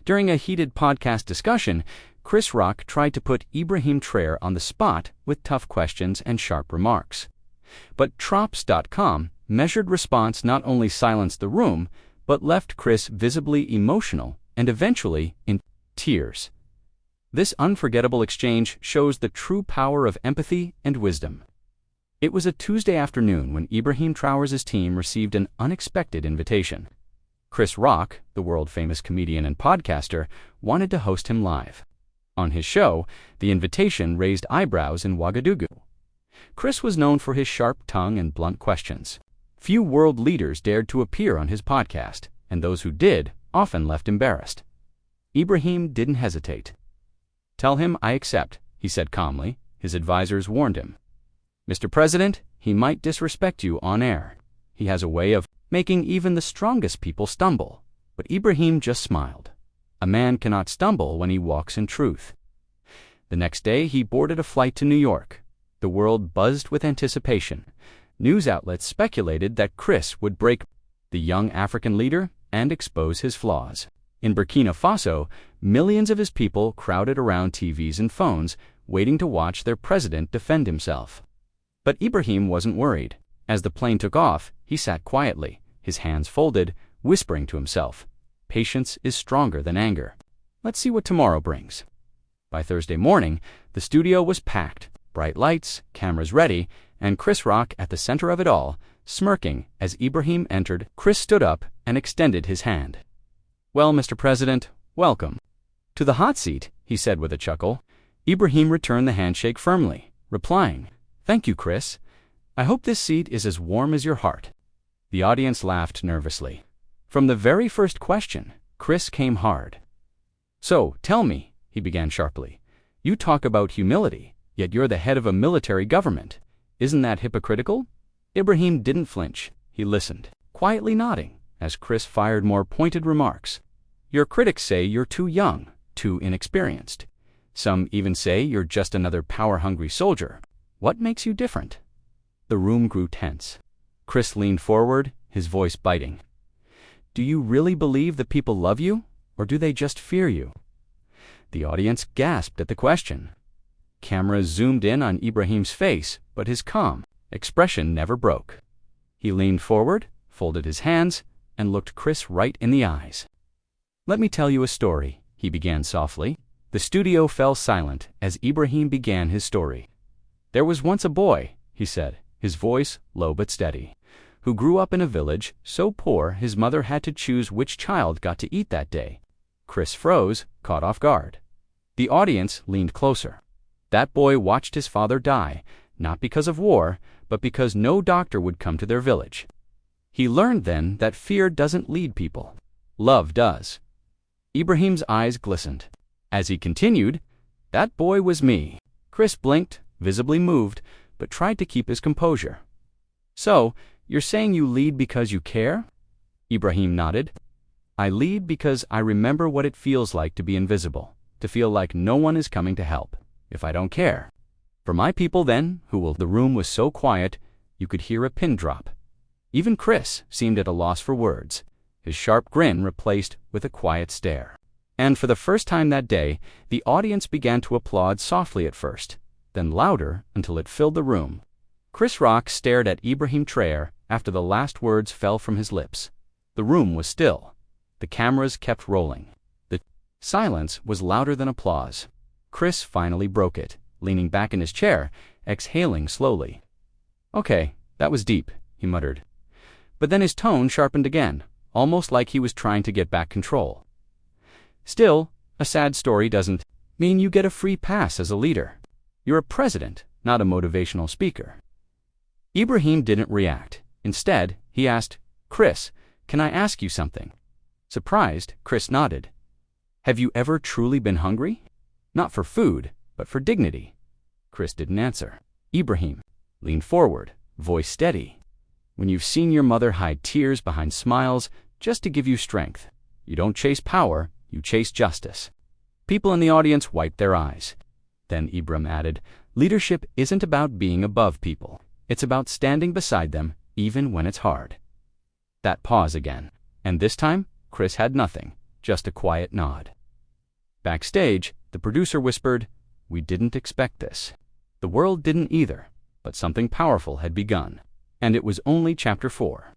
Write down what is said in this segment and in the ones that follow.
During a heated podcast discussion, Chris Rock tried to put Ibrahim Traoré on the spot with tough questions and sharp remarks. But Trops.com measured response not only silenced the room, but left Chris visibly emotional and eventually in tears. This unforgettable exchange shows the true power of empathy and wisdom. It was a Tuesday afternoon when Ibrahim Traoré's team received an unexpected invitation. Chris Rock, the world-famous comedian and podcaster, wanted to host him live. On his show, the invitation raised eyebrows in Ouagadougou. Chris was known for his sharp tongue and blunt questions. Few world leaders dared to appear on his podcast, and those who did often left embarrassed. Ibrahim didn't hesitate. "Tell him I accept," he said calmly. His advisors warned him. "Mr. President, he might disrespect you on air. He has a way of making even the strongest people stumble." But Ibrahim just smiled. A man cannot stumble when he walks in truth. The next day, he boarded a flight to New York. The world buzzed with anticipation. News outlets speculated that Chris would break the young African leader and expose his flaws. In Burkina Faso, millions of his people crowded around TVs and phones, waiting to watch their president defend himself. But Ibrahim wasn't worried. As the plane took off, he sat quietly, his hands folded, whispering to himself, "Patience is stronger than anger. Let's see what tomorrow brings." By Thursday morning, the studio was packed, bright lights, cameras ready, and Chris Rock at the center of it all, smirking as Ibrahim entered. Chris stood up and extended his hand. "Well, Mr. President, welcome to the hot seat," he said with a chuckle. Ibrahim returned the handshake firmly, replying, "Thank you, Chris. I hope this seat is as warm as your heart." The audience laughed nervously. From the very first question, Chris came hard. "So, tell me," he began sharply, "you talk about humility, yet you're the head of a military government. Isn't that hypocritical?" Ibrahim didn't flinch. He listened, quietly nodding, as Chris fired more pointed remarks. "Your critics say you're too young, too inexperienced. Some even say you're just another power-hungry soldier. What makes you different?" The room grew tense. Chris leaned forward, his voice biting. "Do you really believe the people love you, or do they just fear you?" The audience gasped at the question. Cameras zoomed in on Ibrahim's face, but his calm expression never broke. He leaned forward, folded his hands, and looked Chris right in the eyes. "Let me tell you a story," he began softly. The studio fell silent as Ibrahim began his story. "There was once a boy," he said, his voice low but steady, "who grew up in a village so poor his mother had to choose which child got to eat that day." Chris froze, caught off guard. The audience leaned closer. That boy watched his father die, not because of war, but because no doctor would come to their village. He learned then that fear doesn't lead people. Love does. Ibrahim's eyes glistened. As he continued, "That boy was me." Chris blinked, visibly moved, but tried to keep his composure. "So, you're saying you lead because you care?" Ibrahim nodded. "I lead because I remember what it feels like to be invisible, to feel like no one is coming to help, if I don't care. For my people then, who will..." The room was so quiet, you could hear a pin drop. Even Chris seemed at a loss for words, his sharp grin replaced with a quiet stare. And for the first time that day, the audience began to applaud softly at first, then louder until it filled the room. Chris Rock stared at Ibrahim Traoré after the last words fell from his lips. The room was still. The cameras kept rolling. The silence was louder than applause. Chris finally broke it, leaning back in his chair, exhaling slowly. "Okay, that was deep," he muttered. But then his tone sharpened again, almost like he was trying to get back control. "Still, a sad story doesn't mean you get a free pass as a leader. You're a president, not a motivational speaker." Ibrahim didn't react. Instead, he asked, "Chris, can I ask you something?" Surprised, Chris nodded. "Have you ever truly been hungry? Not for food, but for dignity?" Chris didn't answer. Ibrahim leaned forward, voice steady. "When you've seen your mother hide tears behind smiles just to give you strength, you don't chase power, you chase justice." People in the audience wiped their eyes. Then Ibrahim added, "Leadership isn't about being above people. It's about standing beside them, even when it's hard." That pause again. And this time, Chris had nothing. just a quiet nod. Backstage, the producer whispered, "We didn't expect this." The world didn't either, but something powerful had begun. And it was only Chapter 4.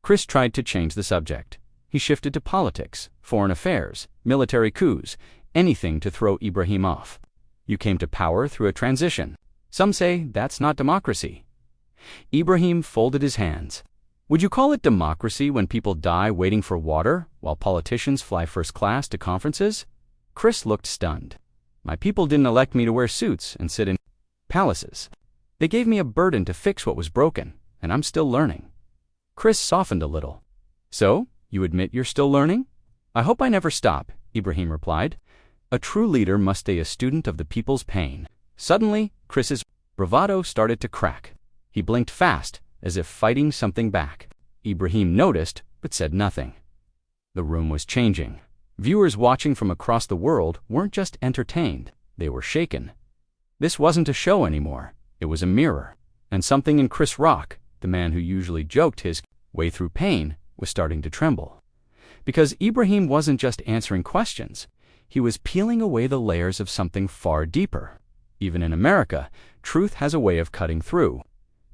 Chris tried to change the subject. He shifted to politics, foreign affairs, military coups, anything to throw Ibrahim off. "You came to power through a transition. Some say that's not democracy." Ibrahim folded his hands. "Would you call it democracy when people die waiting for water while politicians fly first class to conferences?" Chris looked stunned. "My people didn't elect me to wear suits and sit in palaces. They gave me a burden to fix what was broken, and I'm still learning." Chris softened a little. "So, you admit you're still learning?" "I hope I never stop," Ibrahim replied. "A true leader must stay a student of the people's pain." Suddenly, Chris's bravado started to crack. He blinked fast, as if fighting something back. Ibrahim noticed, but said nothing. The room was changing. Viewers watching from across the world weren't just entertained, they were shaken. This wasn't a show anymore, it was a mirror. And something in Chris Rock, the man who usually joked his way through pain, was starting to tremble. Because Ibrahim wasn't just answering questions, he was peeling away the layers of something far deeper. Even in America, truth has a way of cutting through.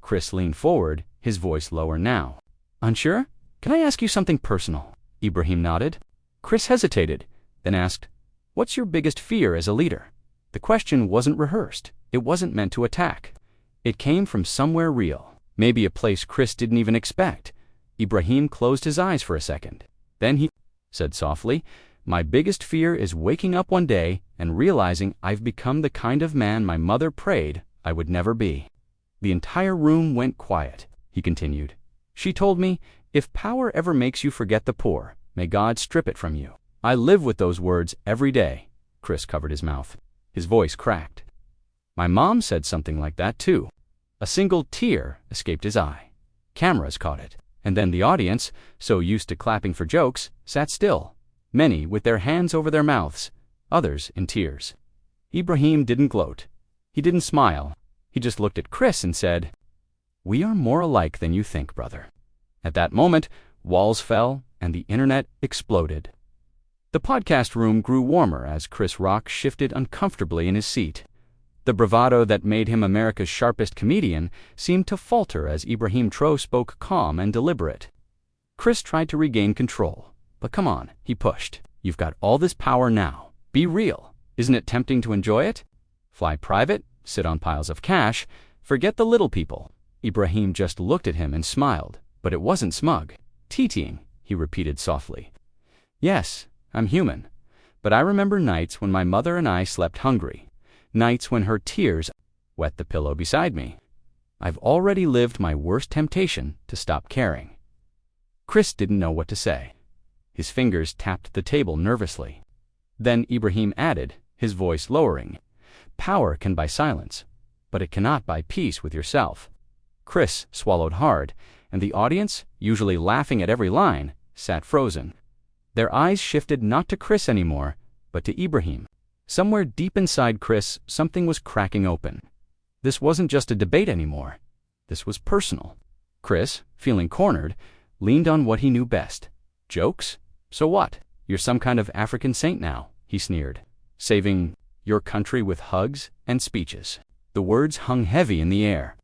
Chris leaned forward, his voice lower now. "Unsure? Can I ask you something personal?" Ibrahim nodded. Chris hesitated, then asked, "What's your biggest fear as a leader?" The question wasn't rehearsed. It wasn't meant to attack. It came from somewhere real, maybe a place Chris didn't even expect. Ibrahim closed his eyes for a second. Then he said softly, "My biggest fear is waking up one day and realizing I've become the kind of man my mother prayed I would never be." The entire room went quiet. He continued, "She told me, if power ever makes you forget the poor, may God strip it from you." I live with those words every day. Chris covered his mouth. His voice cracked. "My mom said something like that too." A single tear escaped his eye. Cameras caught it. And then the audience, so used to clapping for jokes, sat still. Many with their hands over their mouths, others in tears. Ibrahim didn't gloat. He didn't smile. He just looked at Chris and said, "We are more alike than you think, brother." At that moment, walls fell and the internet exploded. The podcast room grew warmer as Chris Rock shifted uncomfortably in his seat. The bravado that made him America's sharpest comedian seemed to falter as Ibrahim Traoré spoke calm and deliberate. Chris tried to regain control. "But come on," he pushed. "You've got all this power now. Be real. Isn't it tempting to enjoy it? Fly private, sit on piles of cash, forget the little people." Ibrahim just looked at him and smiled, but it wasn't smug. "Teeteeing," he repeated softly. "Yes, I'm human. But I remember nights when my mother and I slept hungry. Nights when her tears wet the pillow beside me. I've already lived my worst temptation to stop caring." Chris didn't know what to say. His fingers tapped the table nervously. Then Ibrahim added, his voice lowering, "Power can buy silence, but it cannot buy peace with yourself." Chris swallowed hard, and the audience, usually laughing at every line, sat frozen. Their eyes shifted not to Chris anymore, but to Ibrahim. Somewhere deep inside Chris, something was cracking open. This wasn't just a debate anymore. This was personal. Chris, feeling cornered, leaned on what he knew best. "Jokes? So what? You're some kind of African saint now," he sneered, "saving your country with hugs and speeches." The words hung heavy in the air.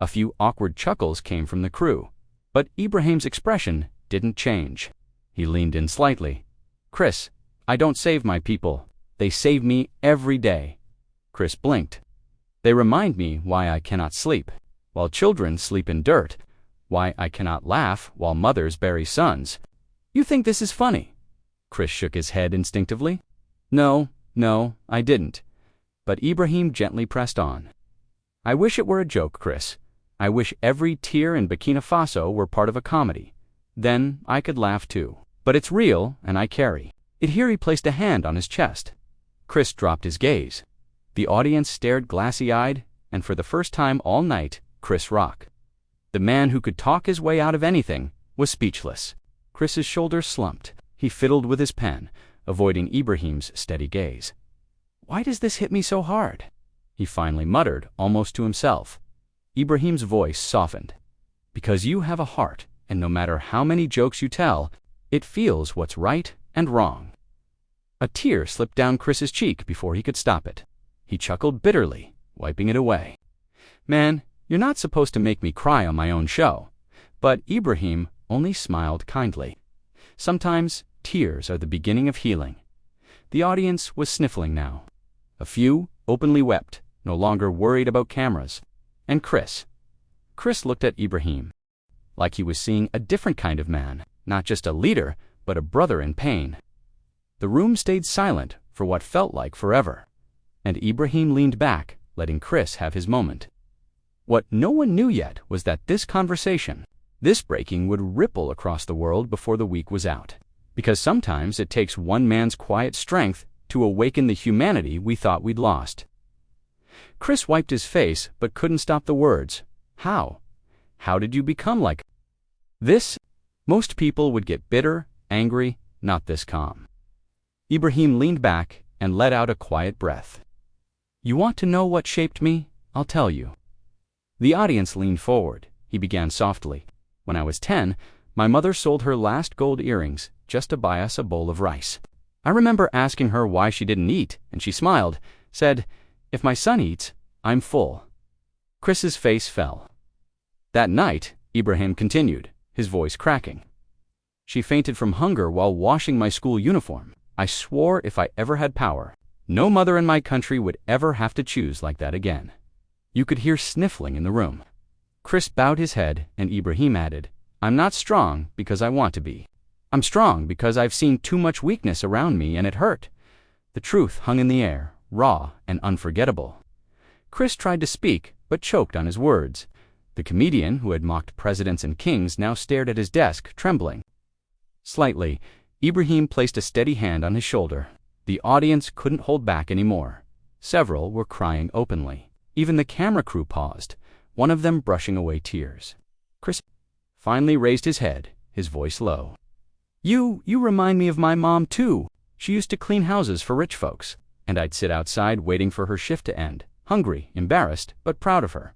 A few awkward chuckles came from the crew. But Ibrahim's expression didn't change. He leaned in slightly. "Chris, I don't save my people. They save me every day." Chris blinked. "They remind me why I cannot sleep, while children sleep in dirt, why I cannot laugh while mothers bury sons." "You think this is funny?" Chris shook his head instinctively. No, I didn't." But Ibrahim gently pressed on. "I wish it were a joke, Chris. I wish every tear in Burkina Faso were part of a comedy. Then I could laugh too. But it's real, and I carry it." Here he placed a hand on his chest. Chris dropped his gaze. The audience stared glassy-eyed, and for the first time all night, Chris Rock, the man who could talk his way out of anything, was speechless. Chris's shoulders slumped. He fiddled with his pen, avoiding Ibrahim's steady gaze. "Why does this hit me so hard?" he finally muttered, almost to himself. Ibrahim's voice softened. "Because you have a heart, and no matter how many jokes you tell, it feels what's right and wrong. A tear slipped down Chris's cheek before he could stop it. He chuckled bitterly, wiping it away. "Man, you're not supposed to make me cry on my own show." But Ibrahim only smiled kindly. Sometimes tears are the beginning of healing. The audience was sniffling now. A few openly wept, no longer worried about cameras. And Chris looked at Ibrahim like he was seeing a different kind of man, not just a leader, but a brother in pain. The room stayed silent for what felt like forever, and Ibrahim leaned back, letting Chris have his moment. What no one knew yet was that this conversation, this breaking, would ripple across the world before the week was out. Because sometimes it takes one man's quiet strength to awaken the humanity we thought we'd lost. Chris wiped his face but couldn't stop the words. How? How did you become like this? Most people would get bitter, angry, not this calm. Ibrahim leaned back and let out a quiet breath. You want to know what shaped me? I'll tell you. The audience leaned forward. He began softly. When I was 10, my mother sold her last gold earrings just to buy us a bowl of rice. I remember asking her why she didn't eat, and she smiled, said, "If my son eats, I'm full." Chris's face fell. That night, Ibrahim continued, his voice cracking. She fainted from hunger while washing my school uniform. I swore if I ever had power, no mother in my country would ever have to choose like that again. You could hear sniffling in the room. Chris bowed his head, and Ibrahim added, I'm not strong because I want to be. I'm strong because I've seen too much weakness around me and it hurt. The truth hung in the air, raw and unforgettable. Chris tried to speak, but choked on his words. The comedian who had mocked presidents and kings now stared at his desk, trembling. Slightly, Ibrahim placed a steady hand on his shoulder. The audience couldn't hold back anymore. Several were crying openly. Even the camera crew paused, one of them brushing away tears. Chris finally raised his head, his voice low. You remind me of my mom too. She used to clean houses for rich folks, and I'd sit outside waiting for her shift to end, hungry, embarrassed, but proud of her.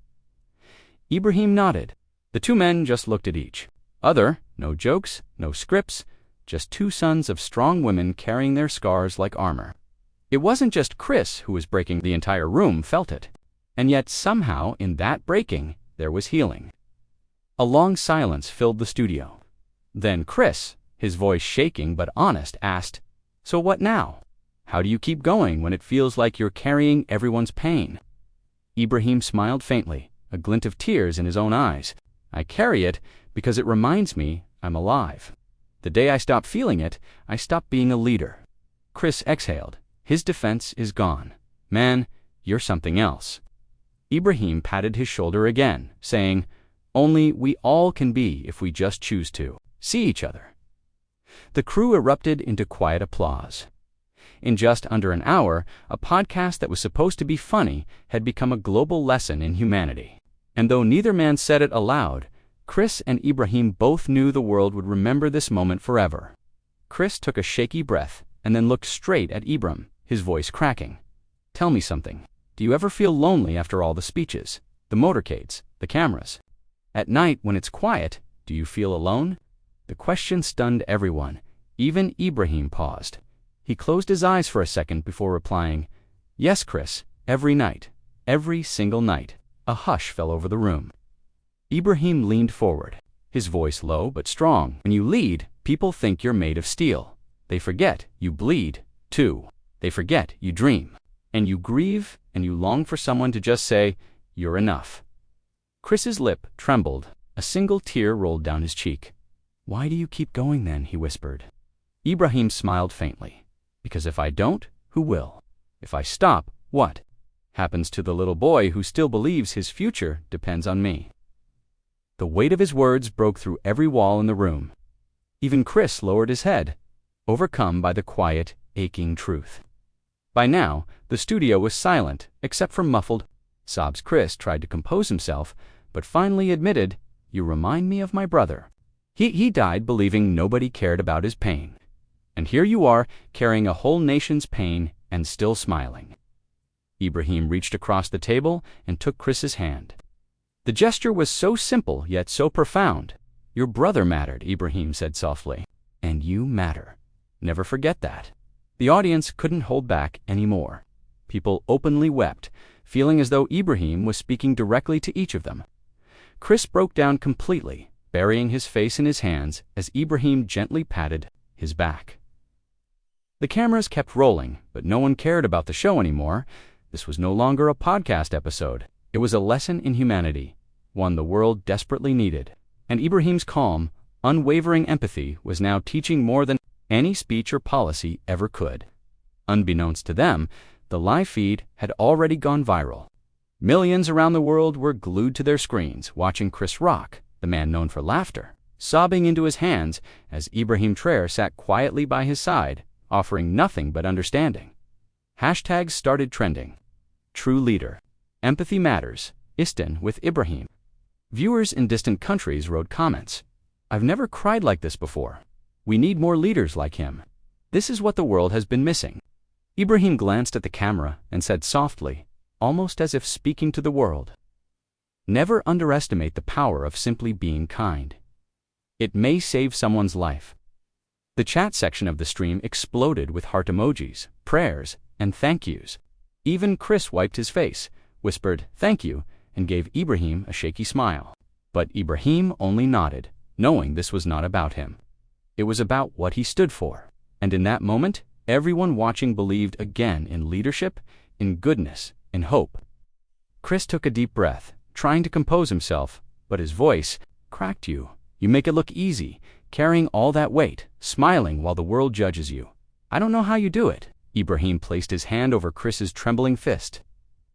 Ibrahim nodded. The two men just looked at each other, no jokes, no scripts, just two sons of strong women carrying their scars like armor. It wasn't just Chris who was breaking, the entire room felt it. And yet somehow in that breaking, there was healing. A long silence filled the studio. Then Chris, his voice shaking but honest, asked, So what now? How do you keep going when it feels like you're carrying everyone's pain? Ibrahim smiled faintly, a glint of tears in his own eyes. I carry it because it reminds me I'm alive. The day I stop feeling it, I stop being a leader. Chris exhaled. His defense is gone. Man, you're something else. Ibrahim patted his shoulder again, saying, Only we all can be if we just choose to see each other. The crew erupted into quiet applause. In just under an hour, a podcast that was supposed to be funny had become a global lesson in humanity. And though neither man said it aloud, Chris and Ibrahim both knew the world would remember this moment forever. Chris took a shaky breath and then looked straight at Ibrahim, his voice cracking. Tell me something. Do you ever feel lonely after all the speeches, the motorcades, the cameras? At night when it's quiet, do you feel alone? The question stunned everyone. Even Ibrahim paused. He closed his eyes for a second before replying, Yes, Chris, every night, every single night. A hush fell over the room. Ibrahim leaned forward, his voice low but strong. When you lead, people think you're made of steel. They forget you bleed, too. They forget you dream. And you grieve, and you long for someone to just say, You're enough. Chris's lip trembled. A single tear rolled down his cheek. Why do you keep going then? He whispered. Ibrahim smiled faintly. Because if I don't, who will? If I stop, what happens to the little boy who still believes his future depends on me? The weight of his words broke through every wall in the room. Even Chris lowered his head, overcome by the quiet, aching truth. By now, the studio was silent, except for muffled sobs. Chris tried to compose himself, but finally admitted, You remind me of my brother. He died believing nobody cared about his pain. And here you are, carrying a whole nation's pain and still smiling. Ibrahim reached across the table and took Chris's hand. The gesture was so simple yet so profound. Your brother mattered, Ibrahim said softly. And you matter. Never forget that. The audience couldn't hold back anymore. People openly wept, feeling as though Ibrahim was speaking directly to each of them. Chris broke down completely, burying his face in his hands as Ibrahim gently patted his back. The cameras kept rolling, but no one cared about the show anymore. This was no longer a podcast episode. It was a lesson in humanity, one the world desperately needed. And Ibrahim's calm, unwavering empathy was now teaching more than any speech or policy ever could. Unbeknownst to them, the live feed had already gone viral. Millions around the world were glued to their screens, watching Chris Rock, the man known for laughter, sobbing into his hands as Ibrahim Traoré sat quietly by his side, offering nothing but understanding. Hashtags started trending. True leader. Empathy matters. Istin with Ibrahim. Viewers in distant countries wrote comments. I've never cried like this before. We need more leaders like him. This is what the world has been missing. Ibrahim glanced at the camera and said softly, almost as if speaking to the world, never underestimate the power of simply being kind. It may save someone's life. The chat section of the stream exploded with heart emojis, prayers, and thank yous. Even Chris wiped his face, whispered thank you, and gave Ibrahim a shaky smile. But Ibrahim only nodded, knowing this was not about him. It was about what he stood for. And in that moment, everyone watching believed again in leadership, in goodness, in hope. Chris took a deep breath, trying to compose himself, but his voice cracked. You make it look easy, carrying all that weight, smiling while the world judges you. I don't know how you do it. Ibrahim placed his hand over Chris's trembling fist.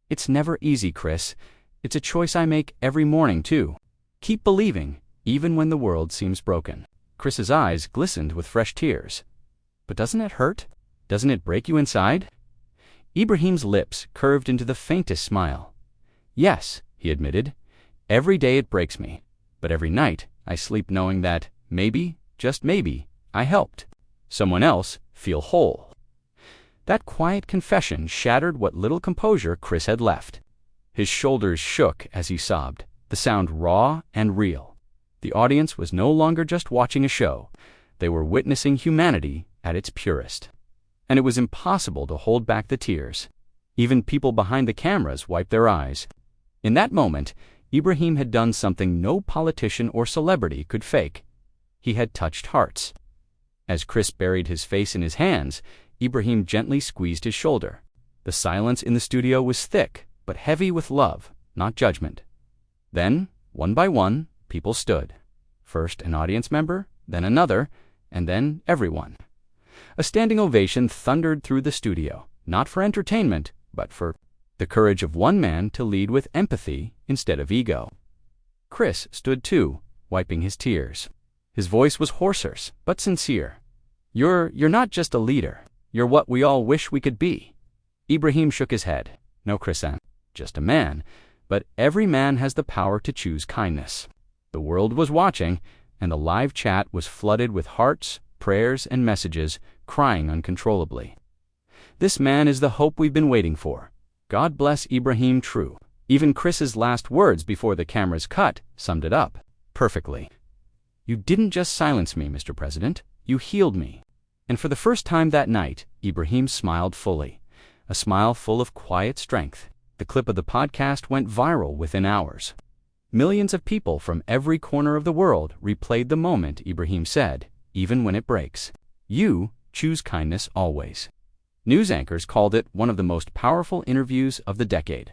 It's never easy, Chris. It's a choice I make every morning, too. Keep believing, even when the world seems broken. Chris's eyes glistened with fresh tears. But doesn't it hurt? Doesn't it break you inside? Ibrahim's lips curved into the faintest smile. Yes, he admitted. Every day it breaks me. But every night I sleep knowing that, maybe, just maybe, I helped someone else feel whole. That quiet confession shattered what little composure Chris had left. His shoulders shook as he sobbed, the sound raw and real. The audience was no longer just watching a show. They were witnessing humanity at its purest. And it was impossible to hold back the tears. Even people behind the cameras wiped their eyes. In that moment, Ibrahim had done something no politician or celebrity could fake. He had touched hearts. As Chris buried his face in his hands, Ibrahim gently squeezed his shoulder. The silence in the studio was thick, but heavy with love, not judgment. Then, one by one, people stood. First an audience member, then another, and then everyone. A standing ovation thundered through the studio, not for entertainment, but for the courage of one man to lead with empathy instead of ego. Chris stood too, wiping his tears. His voice was hoarser, but sincere. You're not just a leader. You're what we all wish we could be. Ibrahim shook his head. No, Chris, I'm just a man. But every man has the power to choose kindness. The world was watching, and the live chat was flooded with hearts, prayers, and messages, crying uncontrollably. This man is the hope we've been waiting for. God bless Ibrahim Traoré. Even Chris's last words before the cameras cut summed it up perfectly. You didn't just silence me, Mr. President. You healed me. And for the first time that night, Ibrahim smiled fully, a smile full of quiet strength. The clip of the podcast went viral within hours. Millions of people from every corner of the world replayed the moment Ibrahim said, even when it breaks, you choose kindness always. News anchors called it one of the most powerful interviews of the decade.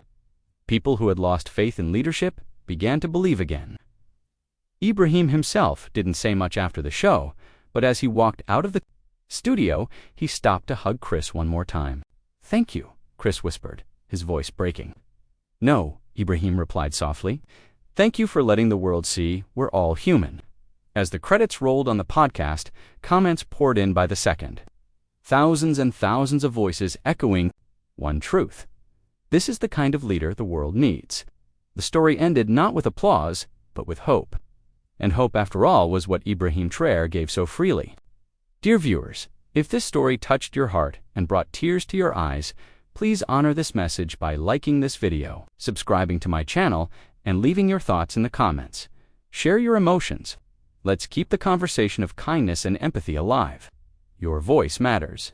People who had lost faith in leadership began to believe again. Ibrahim himself didn't say much after the show, but as he walked out of the studio, he stopped to hug Chris one more time. Thank you, Chris whispered, his voice breaking. No, Ibrahim replied softly. Thank you for letting the world see we're all human. As the credits rolled on the podcast, comments poured in by the second. Thousands and thousands of voices echoing one truth. This is the kind of leader the world needs. The story ended not with applause, but with hope. And hope, after all, was what Ibrahim Traoré gave so freely. Dear viewers, if this story touched your heart and brought tears to your eyes, please honor this message by liking this video, subscribing to my channel, and leaving your thoughts in the comments. Share your emotions. Let's keep the conversation of kindness and empathy alive. Your voice matters.